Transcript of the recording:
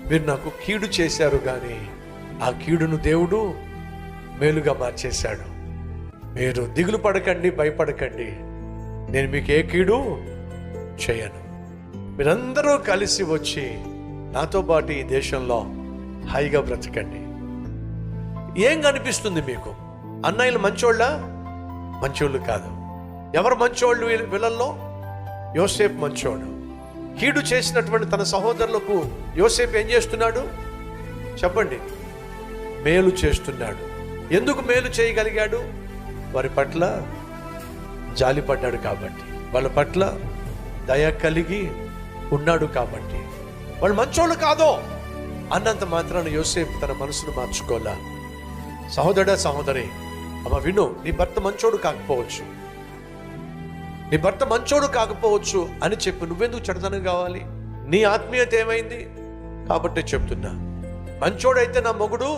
మీరు నాకు కీడు చేశారు, కానీ ఆ కీడును దేవుడు మేలుగా మార్చేశాడు. మీరు దిగులు పడకండి, భయపడకండి, నేను మీకు ఏ కీడు చేయను. మీరందరూ కలిసి వచ్చి నాతో పాటు ఈ దేశంలో హాయిగా బ్రతకండి. ఏం కనిపిస్తుంది మీకు? అన్నయ్యలు మంచోళ్ళ? మంచోళ్ళు కాదు. ఎవరు మంచోళ్ళు వీళ్ళల్లో? యోసేపు మంచోడు. కీడు చేసినటువంటి తన సహోదరులకు యోసేపు ఏం చేస్తున్నాడు చెప్పండి? మేలు చేస్తున్నాడు. ఎందుకు మేలు చేయగలిగాడు? వారి పట్ల జాలిపడ్డాడు కాబట్టి, వాళ్ళ పట్ల దయ కలిగి ఉన్నాడు కాబట్టి. వాళ్ళు మంచోళ్ళు కాదో అన్నంత మాత్రాన యోసేపు తన మనసును మార్చుకోలా. సహోదరుడా, సహోదరి, అమ్మ విను, నీ భర్త మంచోడు కాకపోవచ్చు, నీ భర్త మంచోడు కాకపోవచ్చు అని చెప్పి నువ్వెందుకు చెడుతనం కావాలి? నీ ఆత్మీయత ఏమైంది కాబట్టి చెప్తున్నా. మంచోడైతే నా మొగుడు